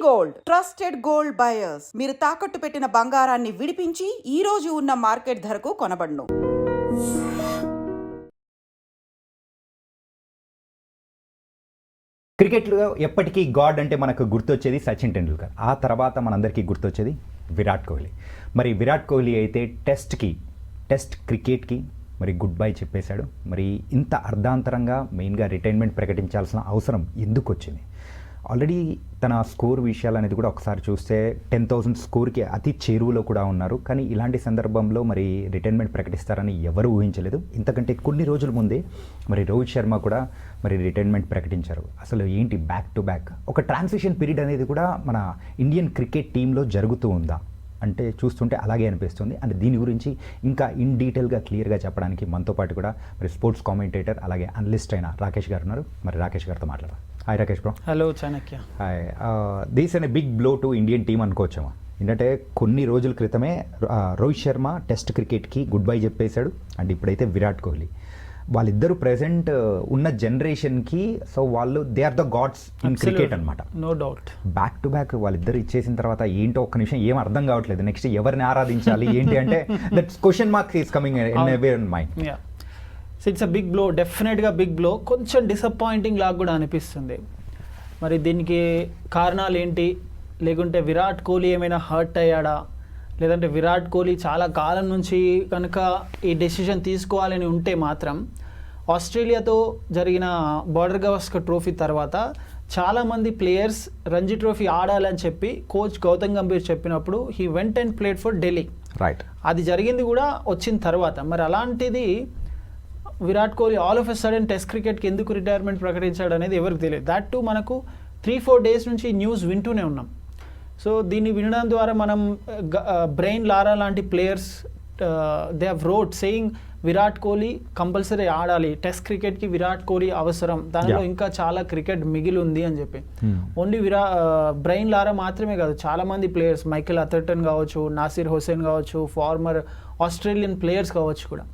Gold trusted gold buyers. మీరు తాకట్టు పెట్టిన బంగారాన్ని విడిపించి ఈ రోజు ఉన్న మార్కెట్ ధరకు కొనబడును. క్రికెట్లో ఎప్పటికీ గాడ్ అంటే మనకు గుర్తొచ్చేది సచిన్ టెండూల్కర్. ఆ తర్వాత మనందరికీ గుర్తొచ్చేది విరాట్ కోహ్లీ. మరి విరాట్ కోహ్లీ అయితే టెస్ట్ క్రికెట్కి మరి గుడ్ బై చెప్పేశాడు. మరి ఇంత అర్ధాంతరంగా మెయిన్గా రిటైర్మెంట్ ప్రకటించాల్సిన అవసరం ఎందుకు వచ్చింది? ఆల్రెడీ తన స్కోర్ విషయాలు అనేది కూడా ఒకసారి చూస్తే 10,000 స్కోర్కి అతి చేరువలో కూడా ఉన్నారు. కానీ ఇలాంటి సందర్భంలో మరి రిటైర్మెంట్ ప్రకటిస్తారని ఎవరు ఊహించలేదు. ఇంతకంటే కొన్ని రోజుల ముందే మరి రోహిత్ శర్మ కూడా మరి రిటైర్మెంట్ ప్రకటించారు. అసలు ఏంటి బ్యాక్ టు బ్యాక్ ఒక ట్రాన్సిషన్ పీరియడ్ అనేది కూడా మన ఇండియన్ క్రికెట్ టీంలో జరుగుతూ ఉందా అంటే చూస్తుంటే అలాగే అనిపిస్తుంది. అండ్ దీని గురించి ఇంకా ఇన్ డీటెయిల్గా క్లియర్గా చెప్పడానికి మనతో పాటు కూడా మరి స్పోర్ట్స్ కామెంటేటర్ అలాగే అనలిస్ట్ అయిన రాకేష్ గారు ఉన్నారు. మరి రాకేష్ గారితో మాట్లాడదాం. Hi Rakesh bro. Hello Chanakya. Hi. This అనే big blow to Indian team అనుకోవచ్చామా? ఏంటంటే కొన్ని రోజుల క్రితమే రోహిత్ శర్మ టెస్ట్ క్రికెట్కి గుడ్ బై చెప్పేశాడు. అండ్ ఇప్పుడైతే విరాట్ కోహ్లీ, వాళ్ళిద్దరూ ప్రెసెంట్ ఉన్న జనరేషన్కి సో వాళ్ళు they are the gods in cricket అనమాట. No doubt. Back to back వాళ్ళిద్దరు ఇచ్చేసిన తర్వాత ఏంటో ఒక్క నిమిషం ఏం అర్థం కావట్లేదు. నెక్స్ట్ ఎవరిని ఆరాధించాలి ఏంటి అంటే that question mark is coming in every mind. It's a big blow, డెఫినెట్గా బిగ్ బ్లో. కొంచెం డిసప్పాయింటింగ్ లాగా కూడా అనిపిస్తుంది. మరి దీనికి కారణాలు ఏంటి? లేకుంటే విరాట్ కోహ్లీ ఏమైనా హర్ట్ అయ్యాడా? లేదంటే విరాట్ కోహ్లీ చాలా కాలం నుంచి కనుక ఈ డెసిషన్ తీసుకోవాలని ఉంటే మాత్రం ఆస్ట్రేలియాతో జరిగిన బార్డర్ గవాస్కర్ ట్రోఫీ తర్వాత చాలామంది ప్లేయర్స్ రంజీ ట్రోఫీ ఆడాలని చెప్పి కోచ్ గౌతమ్ గంభీర్ చెప్పినప్పుడు he went and played for Delhi. Right. అది జరిగింది కూడా వచ్చిన తర్వాత. మరి అలాంటిది Virat Kohli all of a sudden test క్రికెట్కి ఎందుకు రిటైర్మెంట్ ప్రకటించాడు అనేది ఎవరికి తెలియదు. దాట్ టు మనకు 3-4 డేస్ నుంచి న్యూస్ వింటూనే ఉన్నాం. సో దీన్ని వినడం ద్వారా మనం బ్రెయిన్ లారా లాంటి players they have wrote saying Virat Kohli compulsory ఆడాలి, టెస్ట్ క్రికెట్కి విరాట్ కోహ్లీ అవసరం, దానిలో ఇంకా చాలా క్రికెట్ మిగిలి ఉంది అని చెప్పి. ఓన్లీ బ్రెయిన్ లారా మాత్రమే కాదు, చాలామంది ప్లేయర్స్ మైకెల్ అథర్టన్ కావచ్చు, నాసిర్ హుసేన్ కావచ్చు, ఫార్మర్ ఆస్ట్రేలియన్ ప్లేయర్స్ కావచ్చు కూడా.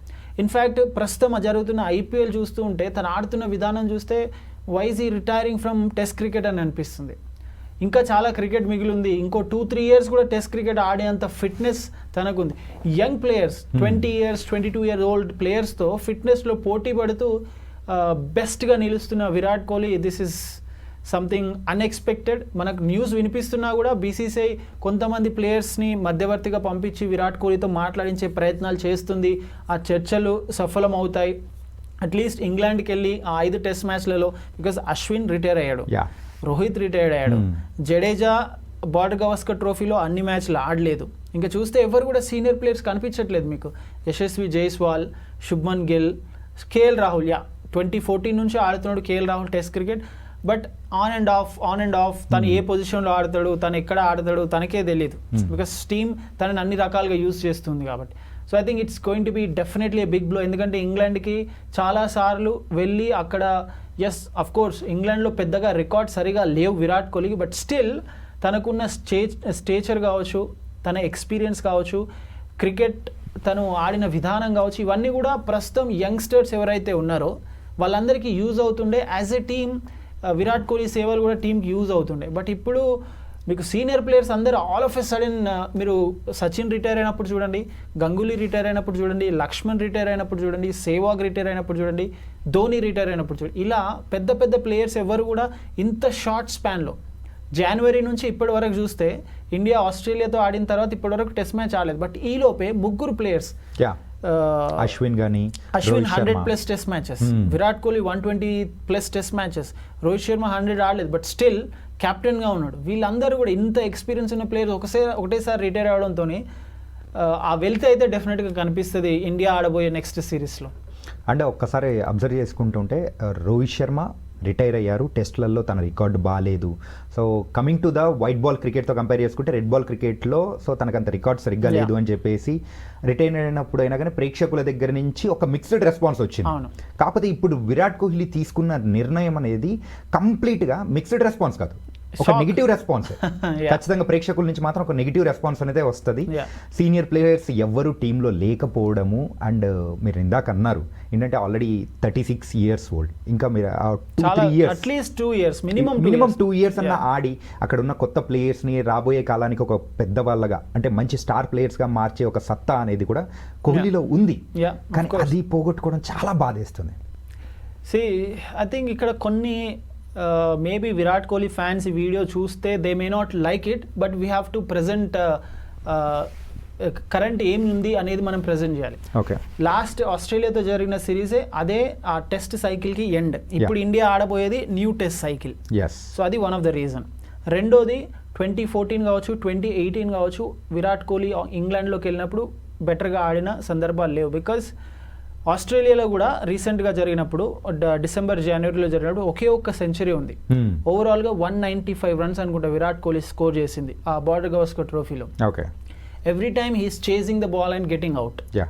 ఇన్ఫ్యాక్ట్ ప్రస్తుతం జరుగుతున్న ఐపీఎల్ చూస్తూ ఉంటే తను ఆడుతున్న విధానం చూస్తే వైజ్ ఈ రిటైరింగ్ ఫ్రమ్ టెస్ట్ క్రికెట్ అని అనిపిస్తుంది. ఇంకా చాలా క్రికెట్ మిగిలింది, ఇంకో 2-3 ఇయర్స్ కూడా టెస్ట్ క్రికెట్ ఆడేంత ఫిట్నెస్ తనకుంది. Young players 20 years 22 year old ప్లేయర్స్తో ఫిట్నెస్లో పోటీ పడుతూ బెస్ట్గా నిలుస్తున్న Virat Kohli, this is something unexpected. మనకు న్యూస్ వినిపిస్తున్నా కూడా బీసీసీఐ కొంతమంది ప్లేయర్స్ని మధ్యవర్తిగా పంపించి విరాట్ కోహ్లీతో మాట్లాడించే ప్రయత్నాలు చేస్తుంది. ఆ చర్చలు సఫలం అవుతాయి. అట్లీస్ట్ ఇంగ్లాండ్కి వెళ్ళి ఆ 5 టెస్ట్ మ్యాచ్లలో, బికాజ్ అశ్విన్ రిటైర్ అయ్యాడు, రోహిత్ రిటైర్డ్ అయ్యాడు, జడేజా బార్డర్ గవాస్కర్ ట్రోఫీలో అన్ని మ్యాచ్లు ఆడలేదు. ఇంకా చూస్తే ఎవరు కూడా సీనియర్ ప్లేయర్స్ కనిపించట్లేదు మీకు. యశస్వి జైస్వాల్, శుభ్మన్ గిల్, కేఎల్ రాహుల్ 2014 నుంచి ఆడుతున్నాడు KL Rahul test cricket. But on and of తను ఏ పొజిషన్లో ఆడతాడు, తను ఎక్కడ ఆడతాడు తనకే తెలియదు. బికాస్ టీమ్ తనని అన్ని రకాలుగా యూజ్ చేస్తుంది కాబట్టి. So I think it's going to be definitely a big blow. ఎందుకంటే ఇంగ్లాండ్కి చాలాసార్లు వెళ్ళి అక్కడ ఎస్ అఫ్ కోర్స్ ఇంగ్లాండ్లో పెద్దగా రికార్డ్ సరిగా లేవు విరాట్ కోహ్లీకి, బట్ స్టిల్ తనకున్న స్టేచర్ కావచ్చు, తన ఎక్స్పీరియన్స్ కావచ్చు, క్రికెట్ తను ఆడిన విధానం కావచ్చు, ఇవన్నీ కూడా ప్రస్తుతం యంగ్స్టర్స్ ఎవరైతే ఉన్నారో వాళ్ళందరికీ యూజ్ అవుతుండే. As a team Virat Kohli సేవలు కూడా టీంకి యూజ్ అవుతుండే. బట్ ఇప్పుడు మీకు సీనియర్ ప్లేయర్స్ అందరూ ఆల్ ఆఫ్ ఎ సడన్ మీరు సచిన్ రిటైర్ అయినప్పుడు చూడండి, గంగూలీ రిటైర్ అయినప్పుడు చూడండి, లక్ష్మణ్ రిటైర్ అయినప్పుడు చూడండి, సేవాగ్ రిటైర్ అయినప్పుడు చూడండి, ధోని రిటైర్ అయినప్పుడు చూడండి, ఇలా పెద్ద పెద్ద ప్లేయర్స్ ఎవరు కూడా ఇంత షార్ట్ స్పాన్లో జనవరి నుంచి ఇప్పటి వరకు చూస్తే ఇండియా ఆస్ట్రేలియాతో ఆడిన తర్వాత ఇప్పటి వరకు టెస్ట్ మ్యాచ్ ఆడలేదు. బట్ ఈలోపే 3 players, Ashwin 100+ test matches, Virat Kohli 120+ test matches, Rohit Sharma 100 ఆడలేదు బట్ స్టిల్ కెప్టెన్గా ఉన్నాడు. వీళ్ళందరూ కూడా ఇంత ఎక్స్పీరియన్స్ ఉన్న ప్లేయర్స్ ఒకటేసారి రిటైర్ అవడంతో ఆ వెల్త్ అయితే డెఫినెట్గా కనిపిస్తుంది ఇండియా ఆడబోయే నెక్స్ట్ సిరీస్లో. అంటే ఒక్కసారి అబ్జర్వ్ చేసుకుంటుంటే రోహిత్ శర్మ రిటైర్ అయ్యారు, టెస్ట్లలో తన రికార్డు బాగాలేదు. So coming to the white ball క్రికెట్తో కంపేర్ చేసుకుంటే రెడ్ బాల్ క్రికెట్లో సో తనకంత రికార్డ్ సరిగ్గా లేదు అని చెప్పేసి రిటైర్ అయినప్పుడు అయినా కానీ ప్రేక్షకుల దగ్గర నుంచి ఒక మిక్స్డ్ రెస్పాన్స్ వచ్చింది. కాకపోతే ఇప్పుడు విరాట్ కోహ్లీ తీసుకున్న నిర్ణయం అనేది కంప్లీట్గా మిక్స్డ్ రెస్పాన్స్ కాదు, ఒక నెగిటివ్ రెస్పాన్స్ ఖచ్చితంగా ప్రేక్షకుల నుంచి మాత్రం ఒక నెగిటివ్ రెస్పాన్స్ అనేది వస్తుంది. Yeah. సీనియర్ ప్లేయర్స్ ఎవ్వరు టీంలో లేకపోవడము అండ్ మీరు ఇందాక అన్నారు ఏంటంటే ఆల్రెడీ 36 years ఓల్డ్, ఇంకా మీరు చాలా 2-3 years at least 2 years minimum minimum 2 years అన్న ఆడి అక్కడ ఉన్న కొత్త ప్లేయర్స్ని రాబోయే కాలానికి ఒక పెద్ద వాళ్ళగా అంటే మంచి స్టార్ ప్లేయర్స్గా మార్చే ఒక సత్తా అనేది కూడా కోహ్లీలో ఉంది. Yeah, of కానీ course. అది పోగొట్టుకోవడం చాలా బాధేస్తుంది. ఐ థింక్ ఇక్కడ కొన్ని మేబీ విరాట్ కోహ్లీ ఫ్యాన్స్ ఈ వీడియో చూస్తే they may not like it, but we have to present current ఏం ఉంది అనేది మనం ప్రజెంట్ చేయాలి. ఓకే, లాస్ట్ ఆస్ట్రేలియాతో జరిగిన సిరీసే అదే ఆ టెస్ట్ సైకిల్కి ఎండ్. ఇప్పుడు ఇండియా ఆడబోయేది new test cycle. Yes, so అది వన్ ఆఫ్ ద రీజన్. రెండోది 2014 కావచ్చు 2018 కావచ్చు విరాట్ కోహ్లీ ఇంగ్లాండ్లోకి వెళ్ళినప్పుడు బెటర్గా ఆడిన సందర్భాలు లేవు. బికాస్ ఆస్ట్రేలియాలో కూడా రీసెంట్గా జరిగినప్పుడు డిసెంబర్ జనవరిలో జరిగినప్పుడు ఒకే ఒక్క సెంచరీ ఉంది. ఓవరాల్గా 195 runs అనుకుంటా విరాట్ కోహ్లీ స్కోర్ చేసింది ఆ బార్డర్ గవాస్కర్ ట్రోఫీలో. Okay, every time he's chasing the ball and getting out. Yeah,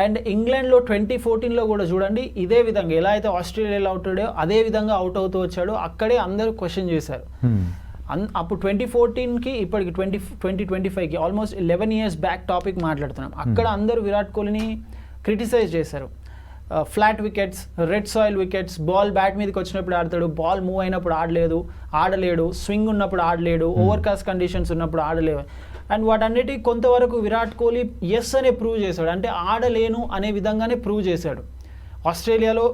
and ఇంగ్లాండ్లో 2014లో కూడా చూడండి ఇదే విధంగా ఎలా అయితే ఆస్ట్రేలియాలో అవుట్ అయ్యాడో అదే విధంగా అవుట్ అవుతూ వచ్చాడు. అక్కడే అందరూ క్వశ్చన్ చేశారు. అప్పుడు 2014కి ఇప్పటికి 2025కి ఆల్మోస్ట్ 11 years బ్యాక్ టాపిక్ మాట్లాడుతున్నాం. అక్కడ అందరూ విరాట్ కోహ్లీని క్రిటిసైజ్ చేశారు. Flat wickets, red soil wickets, ball bat మీదకి వచ్చినప్పుడు ఆడతాడు, బాల్ మూవ్ అయినప్పుడు ఆడలేడు, స్వింగ్ ఉన్నప్పుడు ఆడలేడు, ఓవర్కాస్ట్ కండిషన్స్ ఉన్నప్పుడు ఆడలేవు. అండ్ వాటన్నిటి కొంతవరకు విరాట్ కోహ్లీ ఎస్ అనే ప్రూవ్ చేశాడు, అంటే ఆడలేను అనే విధంగానే ప్రూవ్ చేశాడు. ఆస్ట్రేలియాలో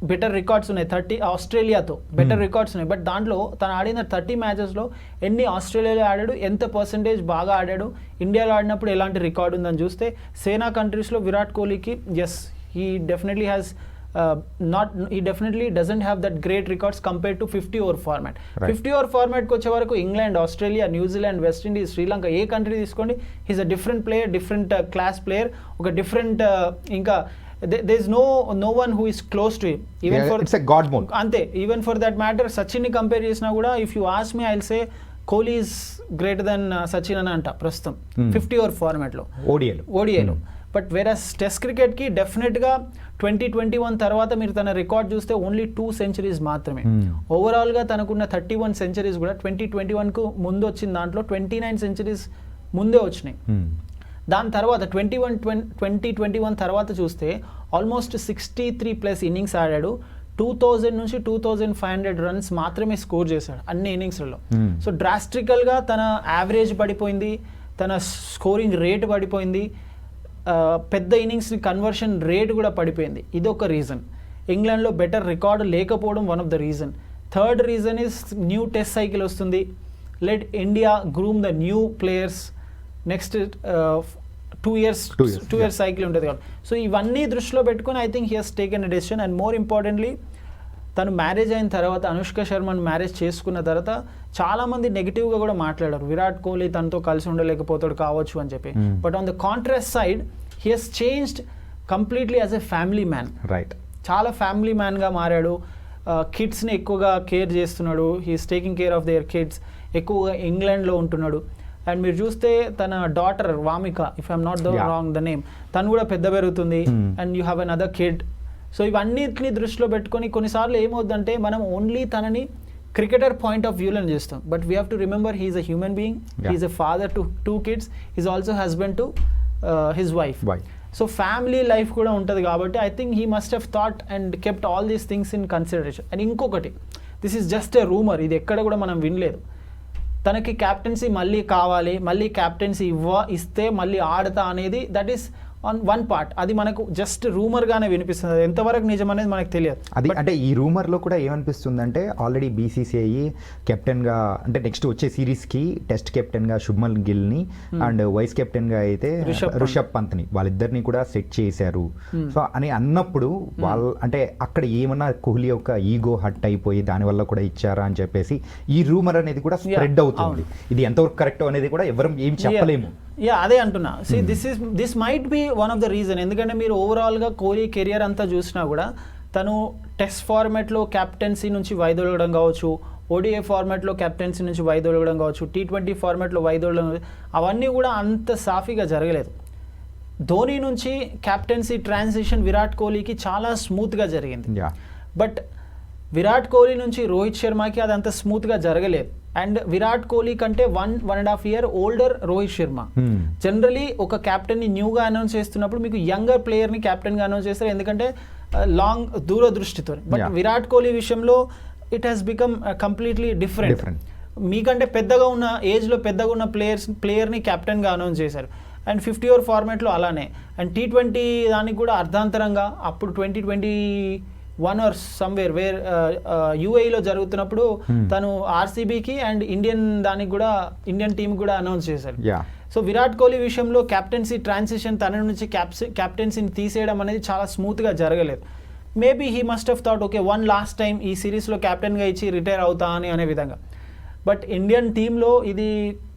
బెటర్ రికార్డ్స్ ఉన్నాయి, 30 ఆస్ట్రేలియాతో బెటర్ రికార్డ్స్ ఉన్నాయి. బట్ దాంట్లో తను ఆడిన 30 మ్యాచెస్లో ఎన్ని ఆస్ట్రేలియాలో ఆడాడు, ఎంత పర్సంటేజ్ బాగా ఆడాడు, ఇండియాలో ఆడినప్పుడు ఎలాంటి రికార్డ్ ఉందని చూస్తే సేనా కంట్రీస్లో విరాట్ కోహ్లీకి yes he definitely doesn't have that great records compare to 50 over format. 50 over ఫార్మాట్కి వచ్చే వరకు England, Australia, New Zealand, West Indies, Sri Lanka ఏ కంట్రీ తీసుకోండి he's a different player, different class player, ఒక డిఫరెంట్ ఇంకా there is no one who is close to him. Even for it's a god mode. ante even for that matter Sachin ni compare chesina kuda if you ask me I'll say Kohli is greater than Sachin ana anta prastham 50 over format lo ODI lo. But whereas test cricket ki definite ga 2021 tarvata meer tana record chuste only 2 centuries maatrame. Overall ga tanakunna 31 centuries kuda 2021 ku mundu vachin dantlo 29 centuries munde vachinayi. దాని తర్వాత 2021 తర్వాత చూస్తే almost 63+ innings ఆడాడు. 2000 నుంచి 2500 runs మాత్రమే score చేశాడు అన్ని ఇన్నింగ్స్లలో. So డ్రాస్టికల్గా తన యావరేజ్ పడిపోయింది, తన స్కోరింగ్ రేట్ పడిపోయింది, పెద్ద ఇన్నింగ్స్ కన్వర్షన్ రేట్ కూడా పడిపోయింది. ఇదొక రీజన్. ఇంగ్లాండ్లో బెటర్ రికార్డు లేకపోవడం one of the reason. Third reason is new test cycle వస్తుంది. Let India groom the new players. Next 2 years cycle ఉంటుంది కాబట్టి. సో ఇవన్నీ దృష్టిలో పెట్టుకొని I think he has taken a decision. And more importantly తను marriage అయిన తర్వాత, Anushka శర్మను marriage చేసుకున్న తర్వాత చాలామంది నెగిటివ్గా కూడా మాట్లాడారు, విరాట్ కోహ్లీ తనతో కలిసి ఉండలేకపోతాడు కావచ్చు అని చెప్పి. But on the contrast side he has changed completely as a family man. Right, చాలా ఫ్యామిలీ మ్యాన్గా మారాడు. కిడ్స్ని ఎక్కువగా కేర్ చేస్తున్నాడు, he is taking care of their kids. ఎక్కువగా ఇంగ్లాండ్లో ఉంటున్నాడు. అండ్ మీరు చూస్తే తన daughter Vamika, if I'm not wrong the name, తను కూడా పెద్ద పెరుగుతుంది. And you have another kid. So ఇవన్నిటిని దృష్టిలో పెట్టుకొని కొన్నిసార్లు ఏమవుతుందంటే మనం ఓన్లీ తనని క్రికెటర్ పాయింట్ ఆఫ్ వ్యూలో చేస్తాం. But we have to remember he's a human being, he's a father to 2 kids, he's also husband to his wife. So family life కూడా ఉంటుంది కాబట్టి I think he must have thought and kept all these things in consideration. And ఇంకొకటి, this is just a rumour, ఇది ఎక్కడ కూడా మనం వినలేదు. తనకి క్యాప్టెన్సీ మళ్ళీ కావాలి, మళ్ళీ క్యాప్టెన్సీ ఇస్తే మళ్ళీ ఆడతా అనేది that is on one part. అది మనకు జస్ట్ రూమర్గానే వినిపిస్తుంది, అది ఎంతవరకు నిజం అనేది మనకు తెలియదు. అది అంటే ఈ రూమర్లో కూడా ఏమనిపిస్తుంది అంటే ఆల్రెడీ బీసీసీఐ కెప్టెన్గా అంటే నెక్స్ట్ వచ్చే సిరీస్కి టెస్ట్ కెప్టెన్గా శుభ్మన్ గిల్ని అండ్ వైస్ కెప్టెన్గా అయితే రిషబ్ పంత్ని వాళ్ళిద్దరిని కూడా సెట్ చేశారు. సో అని అన్నప్పుడు వాళ్ళు అంటే అక్కడ ఏమన్నా కోహ్లీ యొక్క ఈగో హట్ అయిపోయి దానివల్ల కూడా ఇచ్చారా అని చెప్పేసి ఈ రూమర్ అనేది కూడా స్ప్రెడ్ అవుతుంది. ఇది ఎంతవరకు కరెక్ట్ అనేది కూడా ఎవరు ఏం చెప్పలేము. అదే అంటున్నా. This might be one of the reason. ఎందుకంటే మీరు ఓవరాల్గా కోహ్లీ కెరియర్ అంతా చూసినా కూడా తను టెస్ట్ ఫార్మాట్లో క్యాప్టెన్సీ నుంచి వైదొలగడం కావచ్చు, ఓడిఐ ఫార్మాట్లో క్యాప్టెన్సీ నుంచి వైదొలగడం కావచ్చు, T20 ఫార్మాట్లో వైదొలగడం, అవన్నీ కూడా అంత సాఫీగా జరగలేదు. ధోని నుంచి క్యాప్టెన్సీ ట్రాన్సిషన్ విరాట్ కోహ్లీకి చాలా స్మూత్గా జరిగింది. బట్ విరాట్ కోహ్లీ నుంచి రోహిత్ శర్మకి అది అంత స్మూత్గా జరగలేదు. అండ్ విరాట్ కోహ్లీ కంటే 1.5 year older Rohit Sharma. Generally ఒక కెప్టెన్ని న్యూగా అనౌన్స్ చేస్తున్నప్పుడు మీకు యంగర్ ప్లేయర్ని కెప్టెన్గా అనౌన్స్ చేస్తారు, ఎందుకంటే లాంగ్ దూరదృష్టితో. బట్ విరాట్ కోహ్లీ విషయంలో it has become completely different. మీకంటే పెద్దగా ఉన్న ఏజ్లో పెద్దగా ఉన్న ప్లేయర్ని కెప్టెన్గా అనౌన్స్ చేశారు. అండ్ 50 over ఫార్మాట్లో అలానే. అండ్ T20 దానికి కూడా అర్ధాంతరంగా అప్పుడు 2021 or సమ్వేర్ వేర్ UAEలో జరుగుతున్నప్పుడు తను RCBకి అండ్ దానికి కూడా ఇండియన్ టీమ్ కూడా అనౌన్స్ చేశారు. సో విరాట్ కోహ్లీ విషయంలో కెప్టెన్సీ ట్రాన్సిషన్ తన నుంచి కెప్టెన్సీని తీసేయడం అనేది చాలా స్మూత్గా జరగలేదు. Maybe he must have thought okay one last time ఈ సిరీస్లో కెప్టెన్గా ఇచ్చి రిటైర్ అవుతా అని అనే విధంగా. బట్ ఇండియన్ టీంలో ఇది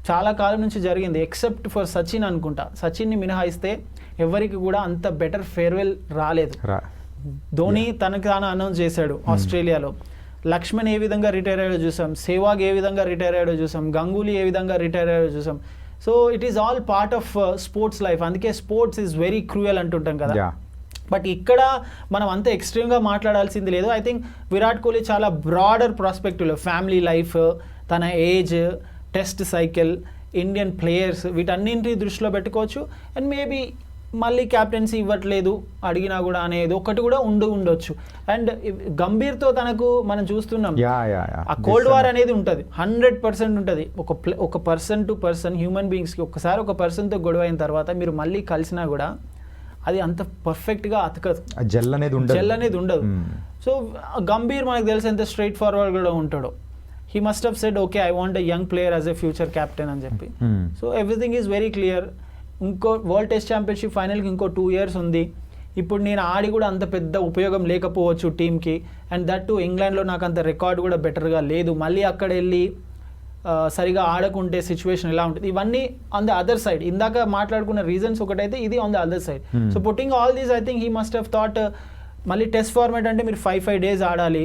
చాలా కాలం నుంచి జరిగింది, ఎక్సెప్ట్ ఫర్ సచిన్ అనుకుంటా. సచిన్ని మినహాయిస్తే ఎవరికి కూడా అంత బెటర్ ఫేర్వెల్ రాలేదు. ధోని తనకు తాను అనౌన్స్ చేశాడు ఆస్ట్రేలియాలో. లక్ష్మణ్ ఏ విధంగా రిటైర్ అయ్యాడో చూసాం, సెహ్వాగ్ ఏ విధంగా రిటైర్ అయ్యాడో చూసాం, గంగూలీ ఏ విధంగా రిటైర్ అయ్యాడో చూసాం. So it is all part of sports life. అందుకే స్పోర్ట్స్ ఈజ్ వెరీ క్రూయల్ అంటుంటాం కదా. బట్ ఇక్కడ మనం అంత ఎక్స్ట్రీమ్గా మాట్లాడాల్సింది లేదు. ఐ థింక్ విరాట్ కోహ్లీ చాలా బ్రాడర్ ప్రాస్పెక్టివ్లో ఫ్యామిలీ లైఫ్, తన age, test cycle, Indian players, వీటన్నింటినీ దృష్టిలో పెట్టుకోవచ్చు. అండ్ మేబీ మళ్ళీ క్యాప్టెన్సీ ఇవ్వట్లేదు అడిగినా కూడా అనేది ఒకటి కూడా ఉండొచ్చు. అండ్ గంభీర్తో తనకు మనం చూస్తున్నాం ఆ కోల్డ్ వార్ అనేది ఉంటుంది, 100% ఉంటుంది. ఒక పర్సన్ టు పర్సన్ హ్యూమన్ బీయింగ్స్కి ఒకసారి ఒక పర్సన్తో గొడవ అయిన తర్వాత మీరు మళ్ళీ కలిసినా కూడా అది అంత పర్ఫెక్ట్గా అతకదు, జెల్ అనేది ఉండదు. సో గంభీర్ మనకు తెలిసి ఎంత స్ట్రైట్ ఫార్వర్డ్ కూడా ఉంటాడో. He must have said okay I want a young player as a future captain అని చెప్పి. So everything is very clear. ఇంకో వరల్డ్ టెస్ట్ ఛాంపియన్షిప్ ఫైనల్కి ఇంకో 2 years ఉంది. ఇప్పుడు నేను ఆడి కూడా అంత పెద్ద ఉపయోగం లేకపోవచ్చు టీంకి. అండ్ దట్ టు ఇంగ్లాండ్లో నాకు అంత రికార్డ్ కూడా బెటర్గా లేదు. మళ్ళీ అక్కడ వెళ్ళి సరిగా ఆడకుంటే సిచ్యువేషన్ ఎలా ఉంటుంది, ఇవన్నీ ఆన్ ద అదర్ సైడ్. ఇందాక మాట్లాడుకున్న రీజన్స్ ఒకటైతే ఇది on the other side. So putting all these I think he must have thought మళ్ళీ టెస్ట్ ఫార్మాట్ అంటే మీరు 5 days ఆడాలి,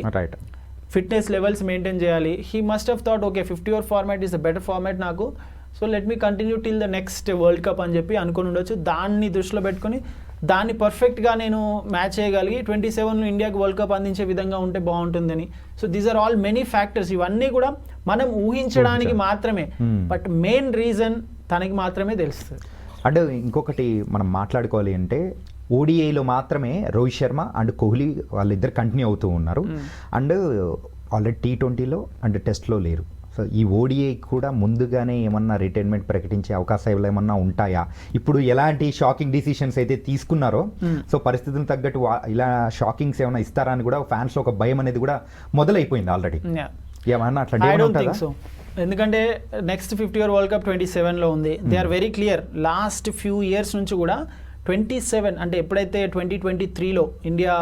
ఫిట్నెస్ లెవెల్స్ మెయింటైన్ చేయాలి. He must have thought okay 50 over format is the better format నాకు, so let me continue till the next world cup అని చెప్పి అనుకుని ఉండొచ్చు. దాన్ని దృష్టిలో పెట్టుకొని దాన్ని పర్ఫెక్ట్గా నేను మ్యాచ్ చేయగలిగి 27లో ఇండియాకి వరల్డ్ కప్ అందించే విధంగా ఉంటే బాగుంటుందని. So these are all many factors. ఇవన్నీ కూడా మనం ఊహించడానికి మాత్రమే, బట్ మెయిన్ రీజన్ తనకి మాత్రమే తెలుస్తుంది. అంటే ఇంకొకటి మనం మాట్లాడుకోవాలి అంటే ఓడిఐలో మాత్రమే రోహిత్ శర్మ అండ్ కోహ్లీ వాళ్ళిద్దరు కంటిన్యూ అవుతూ ఉన్నారు. అండ్ ఆల్రెడీ T20లో అండ్ టెస్ట్లో లేరు. సో ఈ ఓడిఐ కూడా ముందుగానే ఏమన్నా రిటైర్మెంట్ ప్రకటించే అవకాశాలు ఏమన్నా ఉంటాయా? ఇప్పుడు ఎలాంటి షాకింగ్ డిసిషన్స్ అయితే తీసుకున్నారో, సో పరిస్థితులకు తగ్గట్టు ఇలా షాకింగ్స్ ఏమైనా ఇస్తారా అని కూడా ఫ్యాన్స్లో ఒక భయం అనేది కూడా మొదలైపోయింది ఆల్రెడీ. ఏమన్నా అట్లా? ఎందుకంటే నెక్స్ట్ 50 over వరల్డ్ కప్ 27లో ఉంది. They are very clear. Last few years నుంచి కూడా 27 అంటే ఎప్పుడైతే 2023లో ఇండియా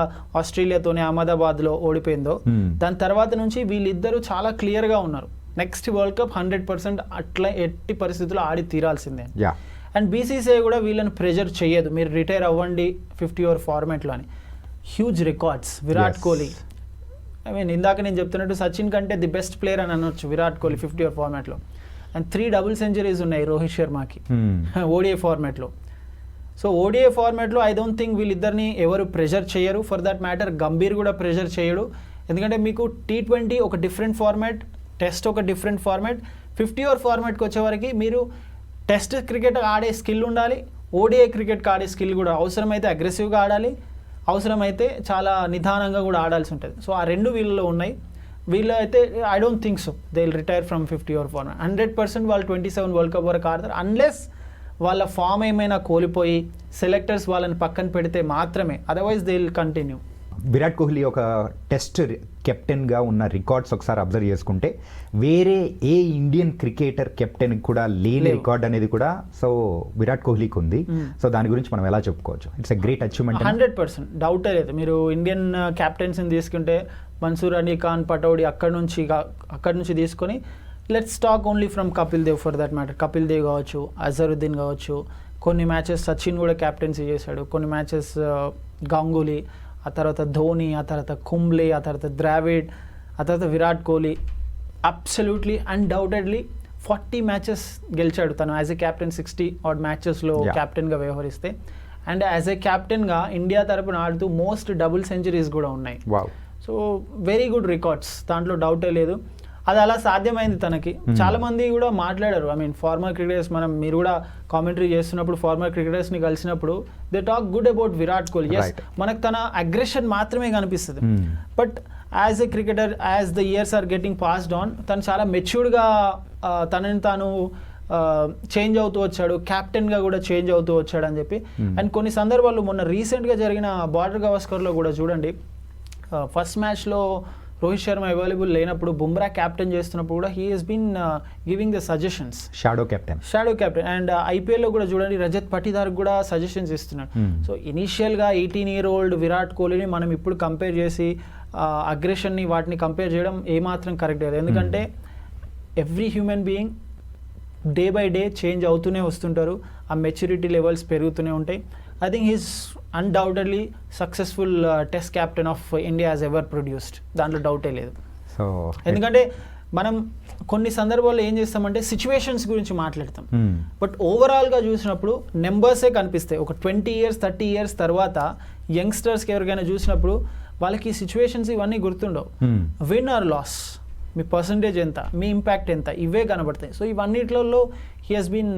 ఆస్ట్రేలియాతోనే అహ్మదాబాద్లో ఓడిపోయిందో దాని తర్వాత నుంచి వీళ్ళిద్దరూ చాలా క్లియర్గా ఉన్నారు. నెక్స్ట్ వరల్డ్ కప్ 100% అట్లా ఎట్టి పరిస్థితుల్లో ఆడి తీరాల్సిందే. అండ్ BCCI కూడా వీళ్ళని ప్రెజర్ చేయదు, మీరు రిటైర్ అవ్వండి 50 over ఫార్మాట్లో అని. Huge records Virat Kohli. I mean ఇందాక నేను చెప్తున్నట్టు సచిన్ కంటే ది బెస్ట్ ప్లేయర్ అని అనొచ్చు విరాట్ కోహ్లీ 50 over ఫార్మాట్లో. అండ్ 3 double centuries ఉన్నాయి రోహిత్ శర్మకి ODI ఫార్మాట్లో. సో ODI ఫార్మాట్లో ఐ డోంట్ థింక్ వీళ్ళిద్దరిని ఎవరు ప్రెషర్ చేయరు. ఫర్ దట్ మ్యాటర్ గంభీర్ కూడా ప్రెషర్ చేయడు. ఎందుకంటే మీకు T20 ఒక డిఫరెంట్ ఫార్మాట్, టెస్ట్ ఒక డిఫరెంట్ ఫార్మాట్. 50 over ఫార్మాట్కి వచ్చేవరకు మీరు టెస్ట్ క్రికెట్ ఆడే స్కిల్ ఉండాలి, ODI క్రికెట్కి ఆడే స్కిల్ కూడా. అవసరమైతే అగ్రెసివ్గా ఆడాలి, అవసరమైతే చాలా నిదానంగా కూడా ఆడాల్సి ఉంటుంది. సో ఆ రెండు వీళ్ళలో ఉన్నాయి. వీళ్ళు అయితే I don't think so they will retire from 50 over format. 100% వాళ్ళు 27 వరల్డ్ కప్ వరకు ఆడతారు, అన్లెస్ వాళ్ళ ఫామ్ ఏమైనా కోల్పోయి సెలెక్టర్స్ వాళ్ళని పక్కన పెడితే మాత్రమే. Otherwise they will continue. Virat Kohli ఒక టెస్ట్ కెప్టెన్గా ఉన్న రికార్డ్స్ ఒకసారి అబ్జర్వ్ చేసుకుంటే వేరే ఏ ఇండియన్ క్రికెటర్ కెప్టెన్ కూడా లేని రికార్డ్ అనేది కూడా సో విరాట్ కోహ్లీకి ఉంది. సో దాని గురించి మనం ఎలా చెప్పుకోవచ్చు? It's a great achievement. 100% డౌటే లేదు. మీరు ఇండియన్ క్యాప్టెన్స్ని తీసుకుంటే మన్సూర్ అలీ ఖాన్, పటౌడి అక్కడి నుంచి తీసుకొని let's talk only from Kapil Dev for that matter. Kapil Dev కావచ్చు, అజరుద్దీన్ కావచ్చు, కొన్ని మ్యాచెస్ సచిన్ కూడా క్యాప్టెన్సీ చేశాడు, కొన్ని మ్యాచెస్ గంగూలీ, ఆ తర్వాత ధోని, ఆ తర్వాత కుంబ్లే, ఆ తర్వాత ద్రావిడ్, ఆ తర్వాత Virat Kohli. Absolutely undoubtedly 40 matches గెలిచాడు తను యాజ్ ఎ క్యాప్టెన్. 60 odd matchesలో క్యాప్టెన్గా వ్యవహరిస్తే. అండ్ యాజ్ ఎ క్యాప్టెన్గా ఇండియా తరపున ఆడుతూ మోస్ట్ double centuries కూడా ఉన్నాయి. సో వెరీ గుడ్ రికార్డ్స్, దాంట్లో డౌటే లేదు. అది అలా సాధ్యమైంది తనకి. చాలా మంది కూడా మాట్లాడారు, ఐ మీన్ ఫార్మర్ క్రికెటర్స్, మీరు కూడా కామెంటరీ చేస్తున్నప్పుడు ఫార్మర్ క్రికెటర్స్ని కలిసినప్పుడు they talk good about Virat Kohli. Yes, మనకు తన అగ్రెషన్ మాత్రమే కనిపిస్తుంది, but as a cricketer, as the years are getting passed on, తను చాలా మెచ్యూర్డ్గా తనని తాను చేంజ్ అవుతూ వచ్చాడు, క్యాప్టెన్గా కూడా చేంజ్ అవుతూ వచ్చాడు అని చెప్పి. అండ్ కొన్ని సందర్భాల్లో మొన్న రీసెంట్గా జరిగిన బార్డర్ గవాస్కర్లో కూడా చూడండి, ఫస్ట్ మ్యాచ్లో రోహిత్ శర్మ అవైలబుల్ లేనప్పుడు బుమ్రా క్యాప్టెన్ చేస్తున్నప్పుడు కూడా he has been giving the suggestions, shadow captain. And ఐపీఎల్లో కూడా చూడండి రజత్ పటిదార్ కూడా సజెషన్స్ ఇస్తున్నాడు. సో ఇనీషియల్గా 18-year-old విరాట్ కోహ్లీని మనం ఇప్పుడు కంపేర్ చేసి అగ్రెషన్ని వాటిని కంపేర్ చేయడం ఏమాత్రం కరెక్ట్ లేదు. ఎందుకంటే every human being day by day change అవుతూనే వస్తుంటారు, ఆ మెచ్యూరిటీ లెవెల్స్ పెరుగుతూనే ఉంటాయి. I think he's undoubtedly successful test captain of India has ever produced, దాంట్లో డౌటే లేదు. సో ఎందుకంటే మనం కొన్ని సందర్భాల్లో ఏం చేస్తామంటే సిచ్యువేషన్స్ గురించి మాట్లాడతాం, బట్ ఓవరాల్గా చూసినప్పుడు నెంబర్సే కనిపిస్తాయి. ఒక 20 years 30 years తర్వాత యంగ్స్టర్స్కి ఎవరికైనా చూసినప్పుడు వాళ్ళకి సిచ్యువేషన్స్ ఇవన్నీ గుర్తుండవు. విన్ ఆర్ లాస్, మీ పర్సంటేజ్ ఎంత, మీ ఇంపాక్ట్ ఎంత, ఇవే కనబడతాయి. సో ఇవన్నిట్లలో he has been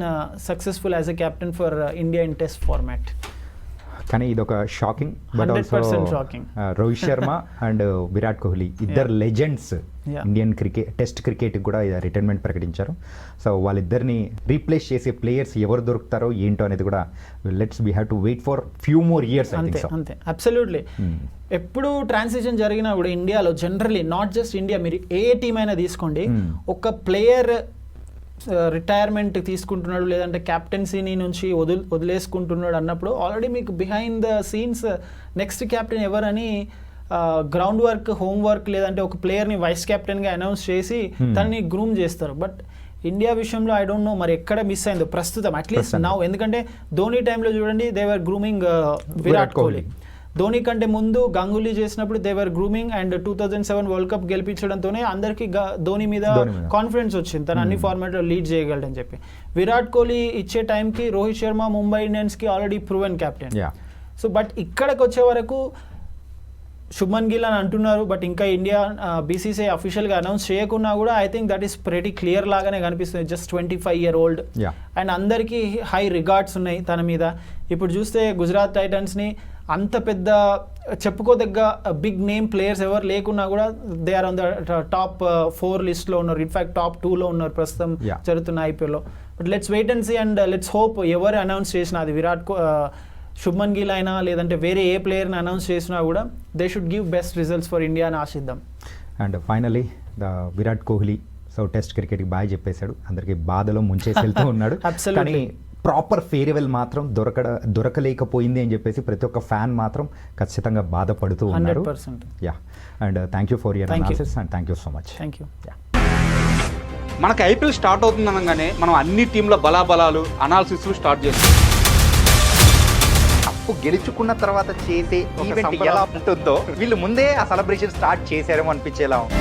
successful as a captain for India in test format. కానీ ఇది ఒక shocking, but also Rohit Sharma and Virat Kohli ఇద్దరు లెజెండ్స్ ఇండియన్ టెస్ట్ క్రికెట్ కూడా రిటైర్మెంట్ ప్రకటించారు. సో వాళ్ళిద్దరిని రీప్లేస్ చేసే ప్లేయర్స్ ఎవరు దొరుకుతారో ఏంటో అనేది కూడా we have to wait for few more years. అంతే, అబ్సల్యూట్లీ. ఎప్పుడు ట్రాన్సిషన్ జరిగినా కూడా ఇండియాలో జనరలీ, నాట్ జస్ట్ ఇండియా, మీరు ఏ టీం అయినా తీసుకోండి, ఒక ప్లేయర్ రిటైర్మెంట్ తీసుకుంటున్నాడు లేదంటే క్యాప్టెన్సీని నుంచి వదిలేసుకుంటున్నాడు అన్నప్పుడు ఆల్రెడీ మీకు behind the scenes next captain ఎవరని గ్రౌండ్ వర్క్, హోమ్ వర్క్, లేదంటే ఒక ప్లేయర్ని వైస్ కెప్టెన్గా అనౌన్స్ చేసి తనని గ్రూమ్ చేస్తారు. బట్ ఇండియా విషయంలో ఐ డోంట్ నో మరి ఎక్కడ మిస్ అయిందో ప్రస్తుతం, అట్లీస్ట్ నౌ. ఎందుకంటే ధోని టైంలో చూడండి they were grooming Virat Kohli. Dhoni కంటే ముందు గంగూలీ చేసినప్పుడు దేవర్ గ్రూమింగ్, అండ్ 2007 వరల్డ్ కప్ గెలిపించడంతోనే అందరికీ ధోని మీద కాన్ఫిడెన్స్ వచ్చింది, తను అన్ని ఫార్మాట్లో లీడ్ చేయగలడని చెప్పి. విరాట్ కోహ్లీ ఇచ్చే టైంకి రోహిత్ శర్మ ముంబై ఇండియన్స్కి already proven captain. So but ఇక్కడికి వచ్చే వరకు శుభ్మన్ గిల్ అని అంటున్నారు, బట్ ఇంకా ఇండియా బీసీసీఐ అఫీషియల్గా అనౌన్స్ చేయకున్నా కూడా I think that is pretty clear లాగానే కనిపిస్తుంది. జస్ట్ 25-year-old అండ్ అందరికీ హై రిగార్డ్స్ ఉన్నాయి తన మీద. ఇప్పుడు చూస్తే గుజరాత్ టైటన్స్ని అంత పెద్ద చెప్పుకోదగ్గ బిగ్ నేమ్ ప్లేయర్స్ ఎవరు లేకున్నా కూడా they are on the top 4 లిస్ట్లో ఉన్నారు, ఇన్ఫాక్ట్ టాప్ 2లో ఉన్నారు ప్రస్తుతం జరుగుతున్న ఐపీఎల్లో. But let's wait and see and let's hope ఎవరు అనౌన్స్ చేసినా, అది శుభ్మన్ గిల్ అయినా లేదంటే వేరే ఏ ప్లేయర్ని అనౌన్స్ చేసినా కూడా they should give best results for India అని ఆశిద్దాం. And finally Virat Kohli so test క్రికెట్కి బాయ్ చెప్పేశాడు, అందరికీ బాధలో ముంచేసి వెళ్తూ ఉన్నాడు. కానీ ప్రాపర్ ఫేర్వెల్ మాత్రం దొరకలేకపోయింది అని చెప్పేసి ప్రతి ఒక్క ఫ్యాన్ మాత్రం ఖచ్చితంగా బాధపడుతూ ఉన్నారు. And thank you for your analysis and thank you so much. Thank you. మనకి ఐపీఎల్ స్టార్ట్ అవుతుంది అనగానే మనం అన్ని టీంల బలాబలాలు అనాలిసిస్ స్టార్ట్ చేస్తాం. కప్పు గెలుచుకున్న తర్వాత చేసే ఈవెంట్ ఎలా ఉంటుందో వీళ్ళు ముందే ఆ సెలబ్రేషన్ స్టార్ట్ చేశారేమో అనిపించేలా ఉంది.